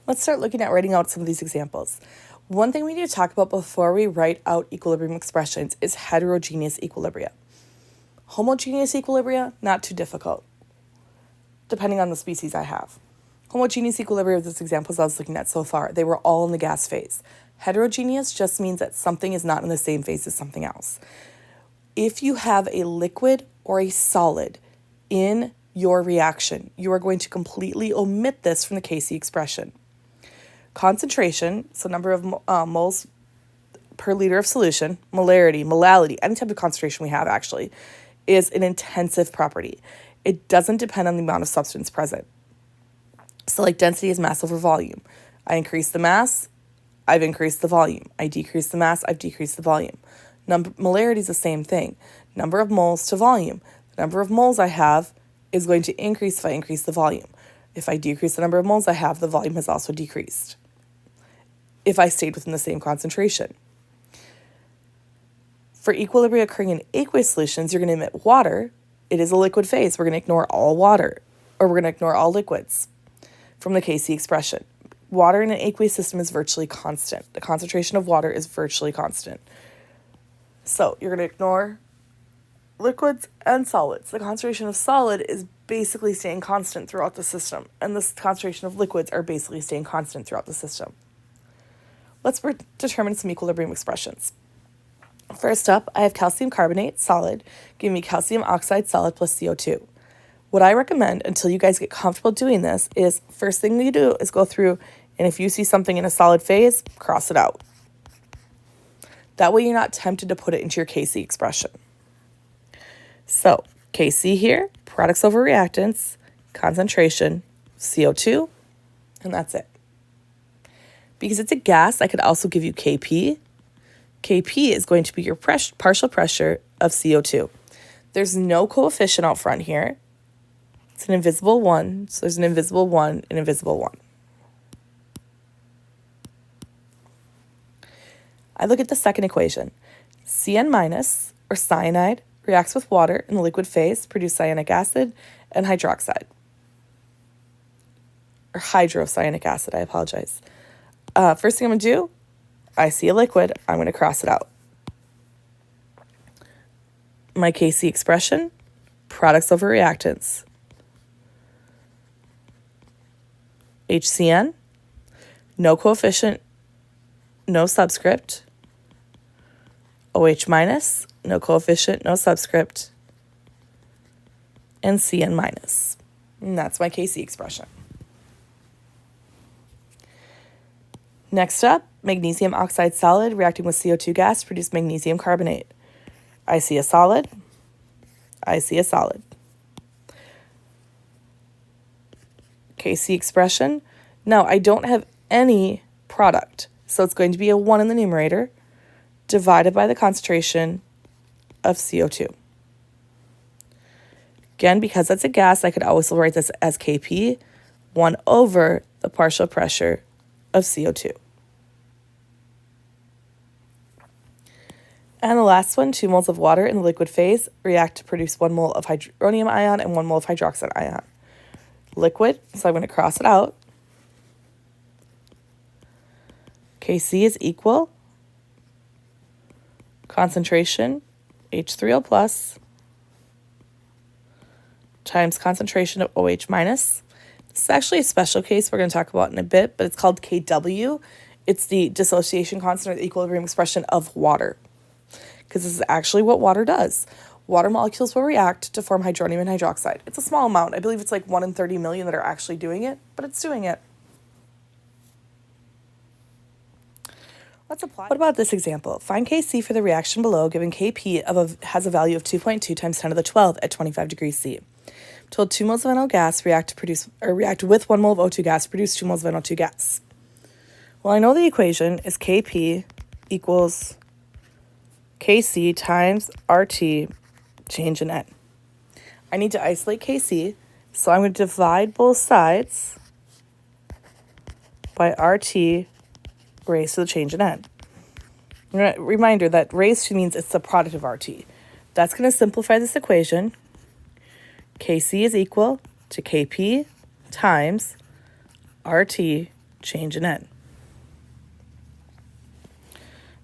Let's start looking at writing out some of these examples. One thing we need to talk about before we write out equilibrium expressions is heterogeneous equilibria. Homogeneous equilibria, not too difficult, depending on the species I have. Homogeneous equilibria of these examples I was looking at so far, they were all in the gas phase. Heterogeneous just means that something is not in the same phase as something else. If you have a liquid or a solid in your reaction, you are going to completely omit this from the Kc expression. Concentration, so number of moles per liter of solution, molality, any type of concentration we have actually, is an intensive property. It doesn't depend on the amount of substance present. So like density is mass over volume. I increase the mass, I've increased the volume. I decrease the mass, I've decreased the volume. Molarity is the same thing. Number of moles to volume. The number of moles I have is going to increase if I increase the volume. If I decrease the number of moles I have, the volume has also decreased if I stayed within the same concentration. For equilibria occurring in aqueous solutions, you're going to emit water. It is a liquid phase. We're going to ignore all water, or we're going to ignore all liquids from the Kc expression. Water in an aqueous system is virtually constant. The concentration of water is virtually constant. So you're going to ignore liquids and solids. The concentration of solid is basically staying constant throughout the system, and the concentration of liquids are basically staying constant throughout the system. Let's determine some equilibrium expressions. First up, I have calcium carbonate, solid, giving me calcium oxide, solid, plus CO2. What I recommend, until you guys get comfortable doing this, is first thing you do is go through, and if you see something in a solid phase, cross it out. That way you're not tempted to put it into your Kc expression. So, Kc here, products over reactants, concentration, CO2, and that's it. Because it's a gas, I could also give you Kp. Kp is going to be your partial pressure of CO2. There's no coefficient out front here. It's an invisible 1, so there's an invisible 1, an invisible 1. I look at the second equation. Cn minus, or cyanide, reacts with water in the liquid phase, produce cyanic acid and hydroxide. Or hydrocyanic acid, I apologize. First thing I'm going to do, I see a liquid, I'm going to cross it out. My Kc expression, products over reactants. HCN, no coefficient, no subscript. OH minus, no coefficient, no subscript. And Cn minus. And that's my Kc expression. Next up, magnesium oxide solid reacting with CO2 gas to produce magnesium carbonate. I see a solid. I see a solid. Kc expression. Now, I don't have any product, so it's going to be a 1 in the numerator divided by the concentration of CO2. Again, because that's a gas, I could also write this as Kp, 1 over the partial pressure of CO2. And the last one, 2 moles of water in the liquid phase react to produce 1 mole of hydronium ion and 1 mole of hydroxide ion. Liquid, so I'm going to cross it out. Kc is equal concentration, H3O plus, times concentration of OH minus. This is actually a special case we're going to talk about in a bit, but it's called Kw. It's the dissociation constant or the equilibrium expression of water, because this is actually what water does. Water molecules will react to form hydronium and hydroxide. It's a small amount. I believe it's like 1 in 30 million that are actually doing it, but it's doing it. Let's apply. What about this example? Find Kc for the reaction below, given Kp has a value of 2.2 times 10 to the 12 at 25 degrees C. Told 2 moles of NO gas react with 1 mole of O2 gas to produce 2 moles of NO2 gas. Well, I know the equation is Kp equals Kc times RT change in N. I need to isolate Kc, so I'm going to divide both sides by RT raised to the change in N. Reminder that raised to means it's the product of RT. That's going to simplify this equation. Kc is equal to Kp times RT change in N.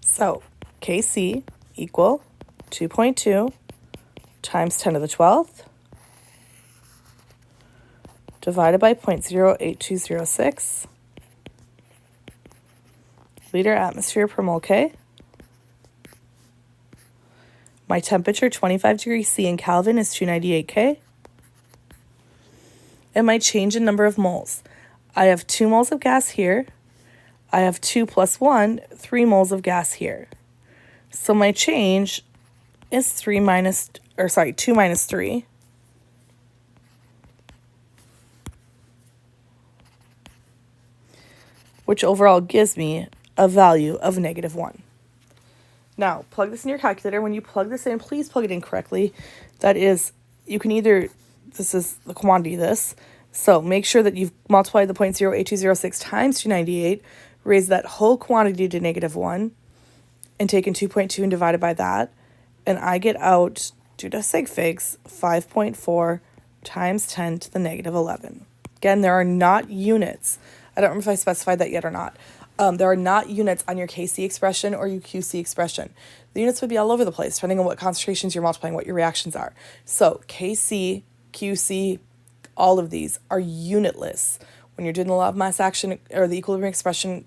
So Kc equal 2.2 times 10 to the 12th divided by 0.08206 liter atmosphere per mole K. My temperature, 25 degrees C in Kelvin, is 298 K. And my change in number of moles. I have 2 moles of gas here. I have 2 plus 1, 3 moles of gas here. So my change is 2 minus 3. Which overall gives me a value of -1. Now, plug this in your calculator. When you plug this in, please plug it in correctly. That is, you can either, this is the quantity of this, so make sure that you've multiplied the 0.08206 times 298, raise that whole quantity to -1, and taken 2.2 and divided by that, and I get out, due to sig figs, 5.4 times 10 to the -11. Again, there are not units. I don't remember if I specified that yet or not. There are not units on your Kc expression or your Qc expression. The units would be all over the place, depending on what concentrations you're multiplying, what your reactions are. So Kc, Qc, all of these are unitless. When you're doing the law of mass action or the equilibrium expression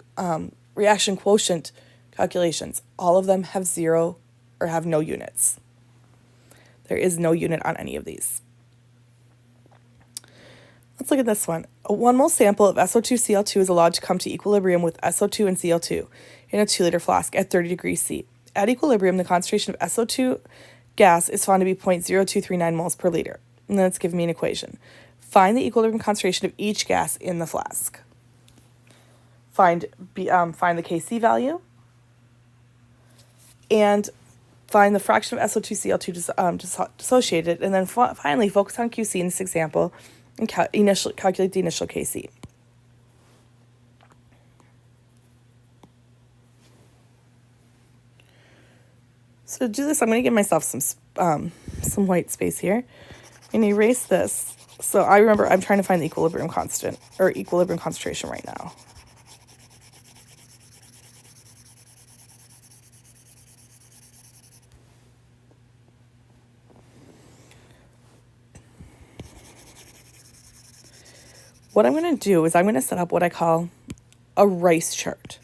reaction quotient calculations, all of them have 0 or have no units. There is no unit on any of these. Let's look at this one. A 1 mole sample of SO2Cl2 is allowed to come to equilibrium with SO2 and Cl2 in a 2-liter flask at 30 degrees C. At equilibrium, the concentration of SO2 gas is found to be 0.0239 moles per liter. And then it's giving me an equation. Find the equilibrium concentration of each gas in the flask. Find the Kc value. And find the fraction of SO2Cl2 dissociated. And then finally, focus on Qc in this example and calculate the initial Kc. So to do this, I'm going to give myself some white space here and erase this. So I remember I'm trying to find the equilibrium constant, or equilibrium concentration right now. What I'm going to do is I'm going to set up what I call a rice chart.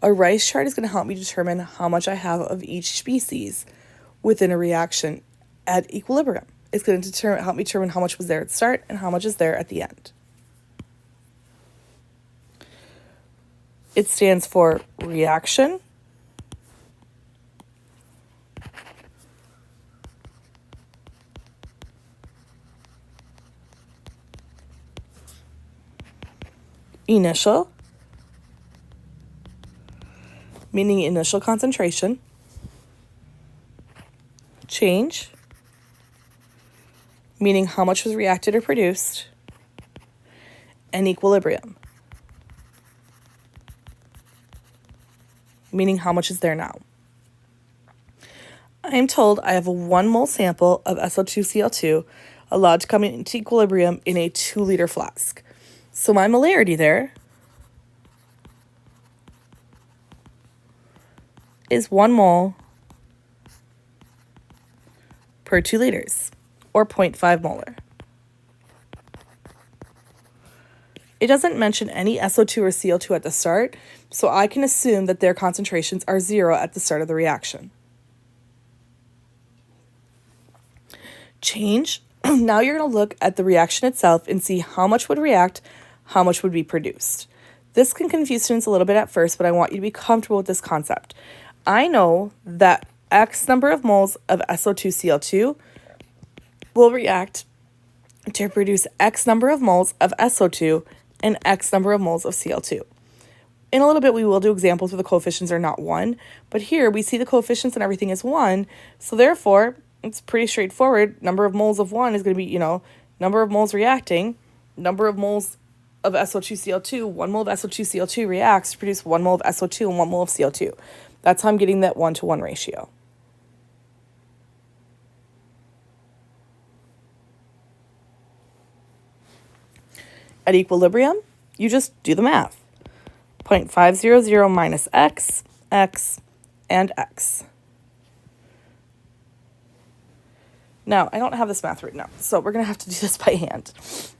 A rice chart is going to help me determine how much I have of each species within a reaction at equilibrium. It's going to help me determine how much was there at the start and how much is there at the end. It stands for reaction, initial, meaning initial concentration, change, meaning how much was reacted or produced, and equilibrium, meaning how much is there now. I am told I have a 1 mole sample of SO2Cl2 allowed to come into equilibrium in a 2-liter flask. So my molarity there is 1 mole per 2 liters, or 0.5 molar. It doesn't mention any SO2 or Cl2 at the start, so I can assume that their concentrations are 0 at the start of the reaction. Change. Now you're going to look at the reaction itself and see how much would react, how much would be produced. This can confuse students a little bit at first, but I want you to be comfortable with this concept. I know that X number of moles of SO2Cl2 will react to produce X number of moles of SO2 and X number of moles of Cl2. In a little bit, we will do examples where the coefficients are not 1, but here we see the coefficients and everything is 1, so therefore, it's pretty straightforward. Number of moles of 1 is going to be, number of moles reacting, number of moles of SO2Cl2, 1 mole of SO2Cl2 reacts to produce 1 mole of SO2 and 1 mole of Cl2. That's how I'm getting that 1-to-1 ratio. At equilibrium, you just do the math. 0.500 minus x, x, and x. Now, I don't have this math written out, so we're going to have to do this by hand.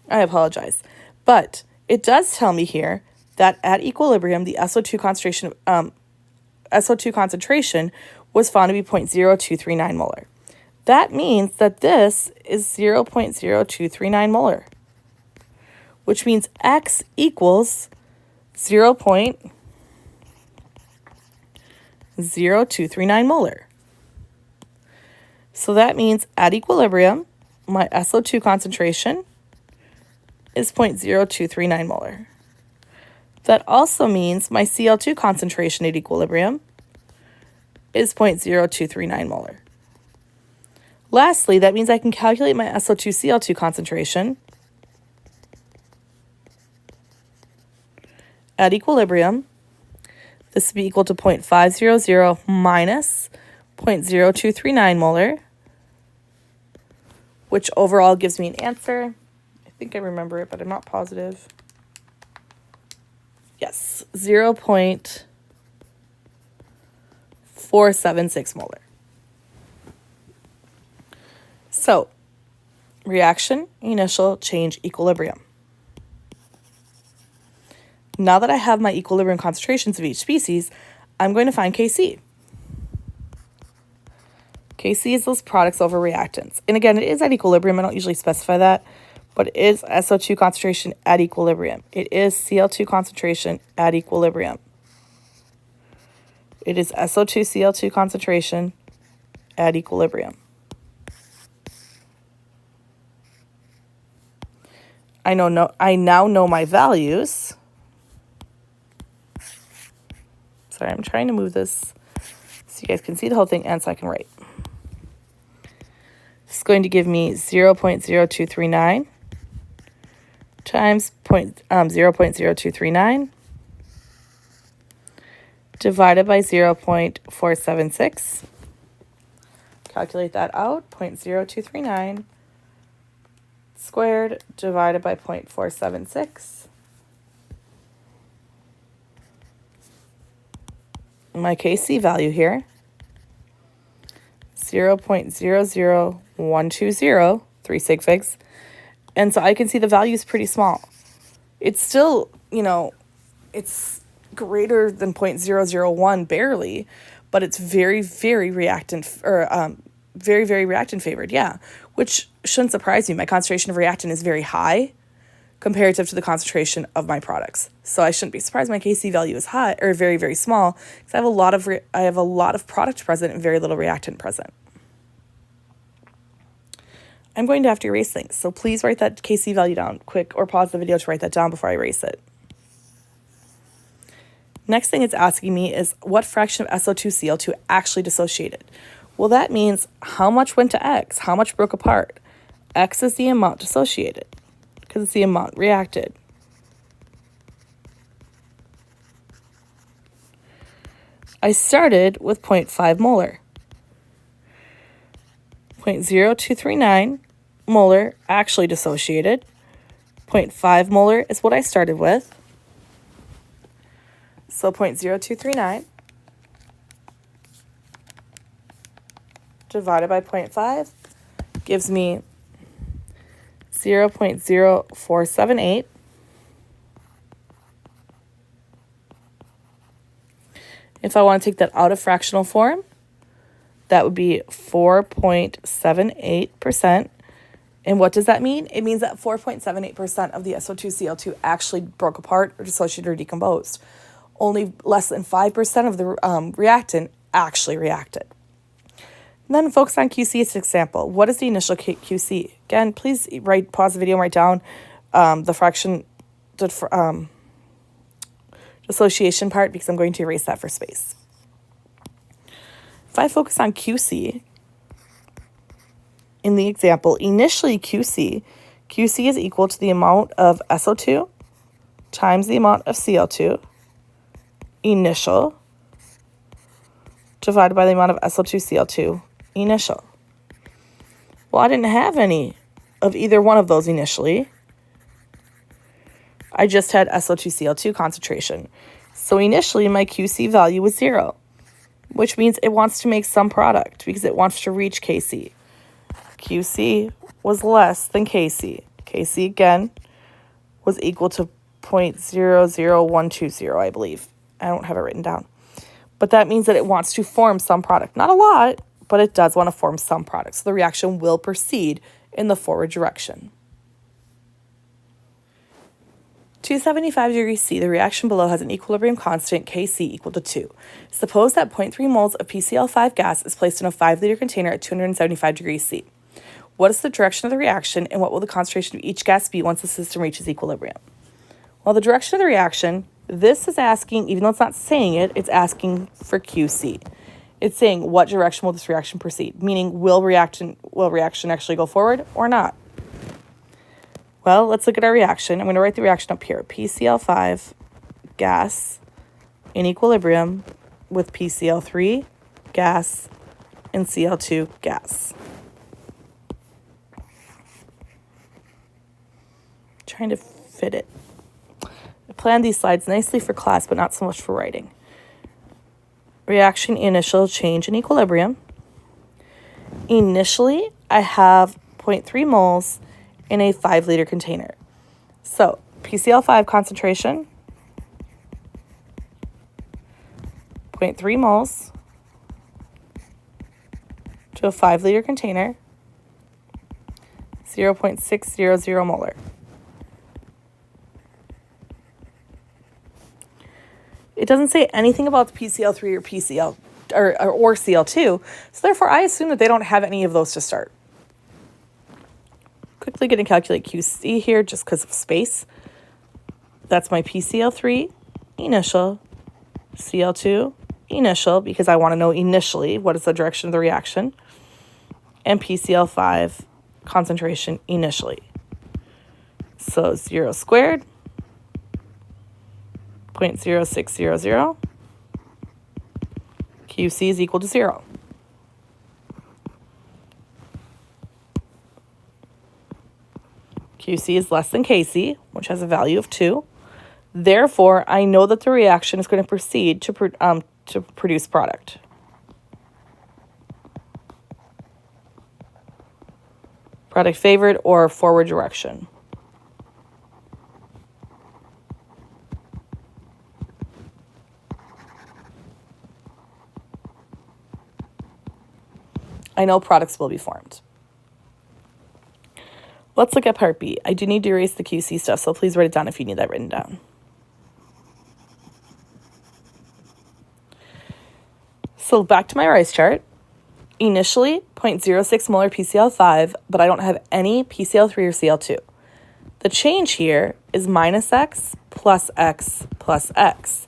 I apologize. But it does tell me here that at equilibrium, the SO2 concentration was found to be 0.0239 molar. That means that this is 0.0239 molar, which means x equals 0.0239 molar. So that means at equilibrium, my SO2 concentration is 0.0239 molar. That also means my Cl2 concentration at equilibrium is 0.0239 molar. Lastly, that means I can calculate my SO2-Cl2 concentration at equilibrium. This would be equal to 0.500 minus 0.0239 molar, which overall gives me an answer. I think I remember it, but I'm not positive. Yes, 0.476 molar. So, reaction, initial, change, equilibrium. Now that I have my equilibrium concentrations of each species, I'm going to find Kc. Kc is those products over reactants. And again, it is at equilibrium. I don't usually specify that, but it is SO2 concentration at equilibrium. It is Cl2 concentration at equilibrium. It is SO2-Cl2 concentration at equilibrium. I now know my values. Sorry, I'm trying to move this so you guys can see the whole thing and so I can write. This is going to give me 0.0239 times 0.0239 divided by 0.476. Calculate that out, 0.0239 squared divided by 0.476. My Kc value here, 0.00120, 3 sig figs. And so I can see the value is pretty small. It's still, it's greater than 0.001 barely, but it's very, very reactant, or very, very reactant favored, yeah, which shouldn't surprise me. My concentration of reactant is very high comparative to the concentration of my products. So I shouldn't be surprised my Kc value is high or very, very small because I have a lot of product present and very little reactant present. I'm going to have to erase things, so please write that Kc value down quick or pause the video to write that down before I erase it. Next thing it's asking me is what fraction of SO2-Cl2 actually dissociated? Well, that means how much went to X, how much broke apart. X is the amount dissociated because it's the amount reacted. I started with 0.5 molar. 0.0239 molar actually dissociated. 0.5 molar is what I started with. So 0.0239 divided by 0.5 gives me 0.0478. If I want to take that out of fractional form, that would be 4.78%. And what does that mean? It means that 4.78% of the SO2-Cl2 actually broke apart or dissociated or decomposed. Only less than 5% of the reactant actually reacted. And then focus on QC as an example. What is the initial QC? Again, please pause the video and write down the fraction, dissociation part because I'm going to erase that for space. If I focus on QC, in the example, initially QC is equal to the amount of SO2 times the amount of Cl2, initial, divided by the amount of SO2-Cl2, initial. Well, I didn't have any of either one of those initially. I just had SO2-Cl2 concentration. So initially my QC value was 0, which means it wants to make some product because it wants to reach KC. QC was less than KC. KC again was equal to 0.00120, I believe. I don't have it written down. But that means that it wants to form some product. Not a lot, but it does want to form some product. So the reaction will proceed in the forward direction. 275 degrees C, the reaction below has an equilibrium constant Kc equal to 2. Suppose that 0.3 moles of PCl5 gas is placed in a 5-liter container at 275 degrees C. What is the direction of the reaction, and what will the concentration of each gas be once the system reaches equilibrium? Well, the direction of the reaction, this is asking, even though it's not saying it, it's asking for QC. It's saying what direction will this reaction proceed, meaning will reaction actually go forward or not? Well, let's look at our reaction. I'm going to write the reaction up here. PCl5 gas in equilibrium with PCl3 gas and Cl2 gas. Trying to fit it. I planned these slides nicely for class, but not so much for writing. Reaction initial change in equilibrium. Initially, I have 0.3 moles in a 5-liter container. So PCl5 concentration, 0.3 moles to a 5-liter container, 0.600 molar. It doesn't say anything about the PCl3 or PCl or Cl2, so therefore I assume that they don't have any of those to start. Quickly going to calculate QC here just because of space. That's my PCl3 initial, Cl2 initial, because I want to know initially what is the direction of the reaction, and PCl5 concentration initially. So 0 squared, 0.0600, QC is equal to 0. QC is less than Kc, which has a value of 2. Therefore, I know that the reaction is going to proceed to produce product. Product favored or forward direction. I know products will be formed. Let's look at part B. I do need to erase the QC stuff, so please write it down if you need that written down. So back to my rice chart. Initially, 0.06 molar PCl5, but I don't have any PCl3 or Cl2. The change here is minus X plus X plus X.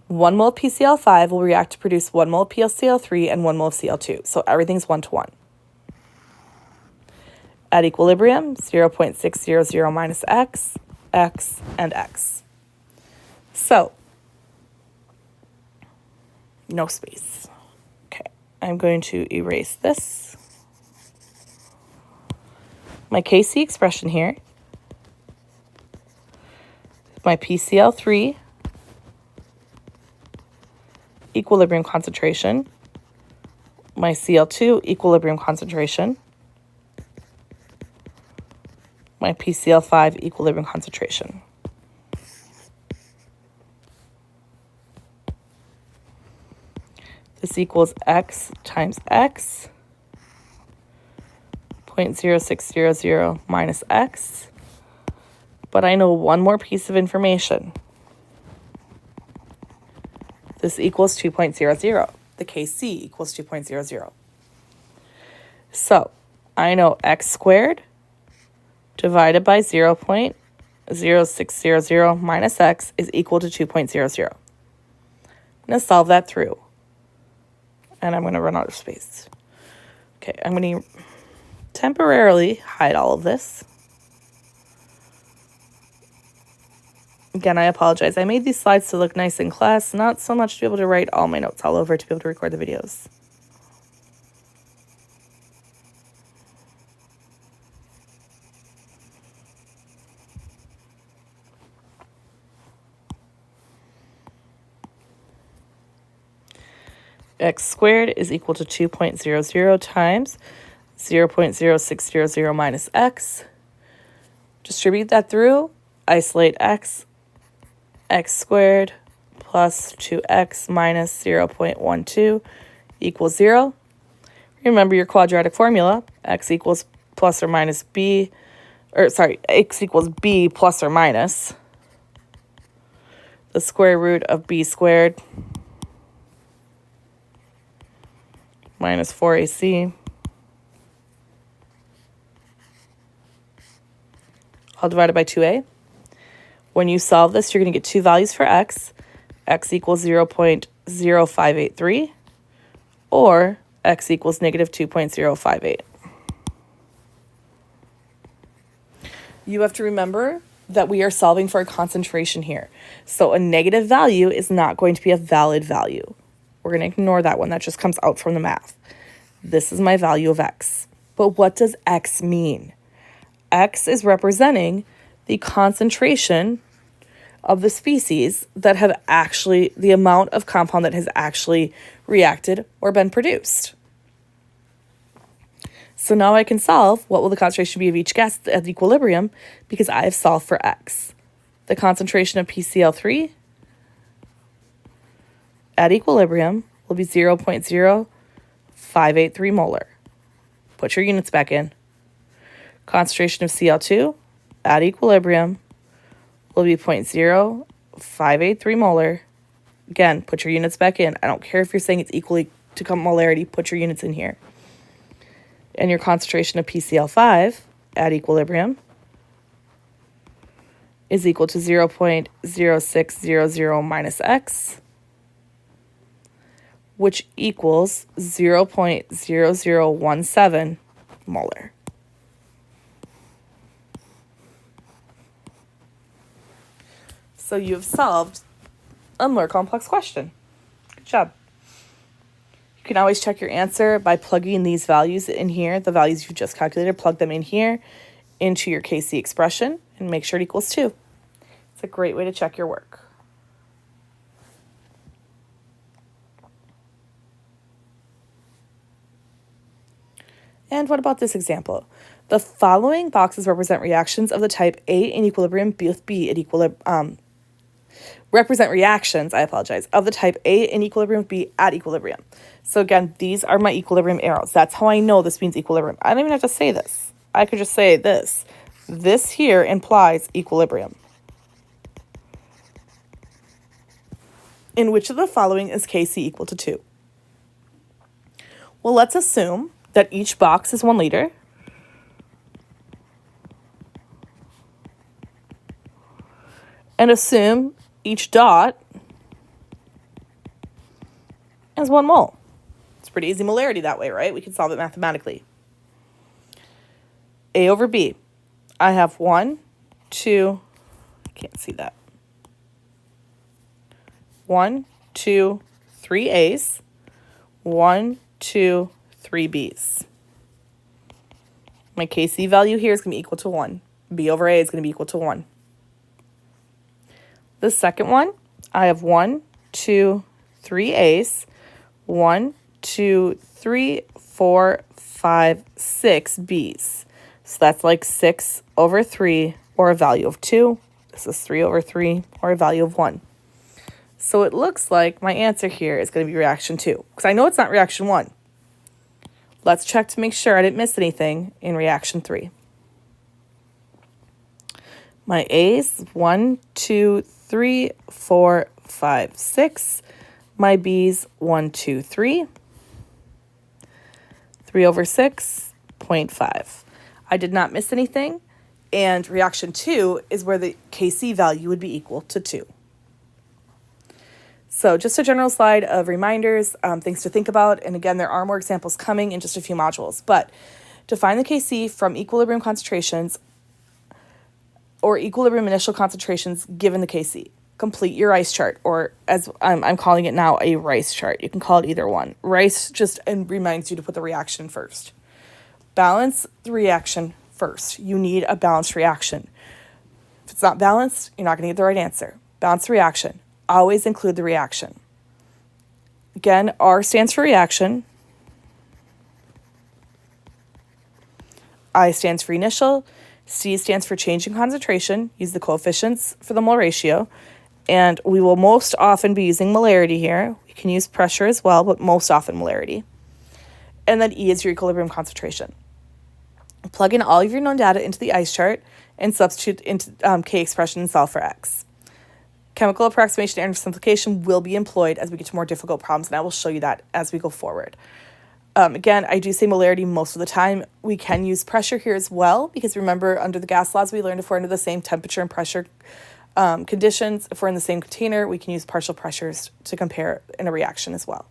1 mole of PCl5 will react to produce 1 mole of PCl3 and 1 mole of Cl2, so everything's 1 to 1. At equilibrium, 0.600 minus X, X, and X. So, no space. Okay, I'm going to erase this. My Kc expression here, my PCl3 equilibrium concentration, my Cl2 equilibrium concentration, my PCl5 equilibrium concentration. This equals X times X, 0.0600 minus X, but I know one more piece of information. This equals 2.00. The Kc equals 2.00. So I know X squared divided by 0.0600 minus X is equal to 2.00. I'm going to solve that through. And I'm going to run out of space. Okay, I'm going to temporarily hide all of this. Again, I apologize. I made these slides to look nice in class, not so much to be able to write all my notes all over to be able to record the videos. x squared is equal to 2.00 times 0.0600 minus x. Distribute that through, isolate x squared plus 2x minus 0.12 equals 0. Remember your quadratic formula, x equals plus or minus b, x equals b plus or minus the square root of b squared minus 4ac all divided by 2a. When you solve this, you're going to get two values for x equals 0.0583 or x equals negative 2.058. You have to remember that we are solving for a concentration here. So a negative value is not going to be a valid value. We're going to ignore that one. That just comes out from the math. This is my value of x. But what does x mean? X is representing the concentration of the species that have actually, the amount of compound that has actually reacted or been produced. So now I can solve what will the concentration be of each gas at equilibrium because I have solved for x. The concentration of PCl3 at equilibrium will be 0.0583 molar. Put your units back in. Concentration of Cl2 at equilibrium will be 0.0583 molar. Again, put your units back in. I don't care if you're saying it's equally to molarity, put your units in here. And your concentration of PCl5 at equilibrium is equal to 0.0600 minus x, which equals 0.0017 molar. So you've solved a more complex question. Good job. You can always check your answer by plugging these values in here, the values you've just calculated, plug them in here into your Kc expression and make sure it equals 2. It's a great way to check your work. And what about this example? The following boxes represent reactions of the type A in equilibrium with B at equilibrium. Represent reactions, of the type A in equilibrium with B at equilibrium. So again, these are my equilibrium arrows. That's how I know this means equilibrium. I don't even have to say this. I could just say this. This here implies equilibrium. In which of the following is Kc equal to 2? Well, let's assume that each box is 1 liter. And assume each dot is 1 mole. It's pretty easy molarity that way, right? We can solve it mathematically. A over B. I have 1, 2, I can't see that. 1, 2, 3 A's, 1, 2, 3 B's. My Kc value here is going to be equal to 1. B over A is going to be equal to 1. The second one, I have 1, 2, 3 A's, 1, 2, 3, 4, 5, 6 B's. So that's like 6 over 3 or a value of 2. This is 3 over 3 or a value of 1. So it looks like my answer here is going to be reaction 2 because I know it's not reaction 1. Let's check to make sure I didn't miss anything in reaction 3. My A's, 1, 2, 3, 4, 5, 6. My B's, 1, 2, 3. 3 over 6, 0.5. I did not miss anything, and reaction 2 is where the Kc value would be equal to 2. So just a general slide of reminders, things to think about. And again, there are more examples coming in just a few modules. But to find the Kc from equilibrium concentrations or equilibrium initial concentrations given the Kc, complete your rice chart, or as I'm calling it now, a rice chart. You can call it either one. Rice just reminds you to put the reaction first. Balance the reaction first. You need a balanced reaction. If it's not balanced, you're not going to get the right answer. Balance the reaction. Always include the reaction. Again, R stands for reaction. I stands for initial. C stands for change in concentration. Use the coefficients for the mole ratio. And we will most often be using molarity here. We can use pressure as well, but most often molarity. And then E is your equilibrium concentration. Plug in all of your known data into the ice chart and substitute into K expression and solve for X. Chemical approximation and simplification will be employed as we get to more difficult problems, and I will show you that as we go forward. Again, I do say molarity most of the time. We can use pressure here as well, because remember, under the gas laws, we learned if we're under the same temperature and pressure conditions, if we're in the same container, we can use partial pressures to compare in a reaction as well.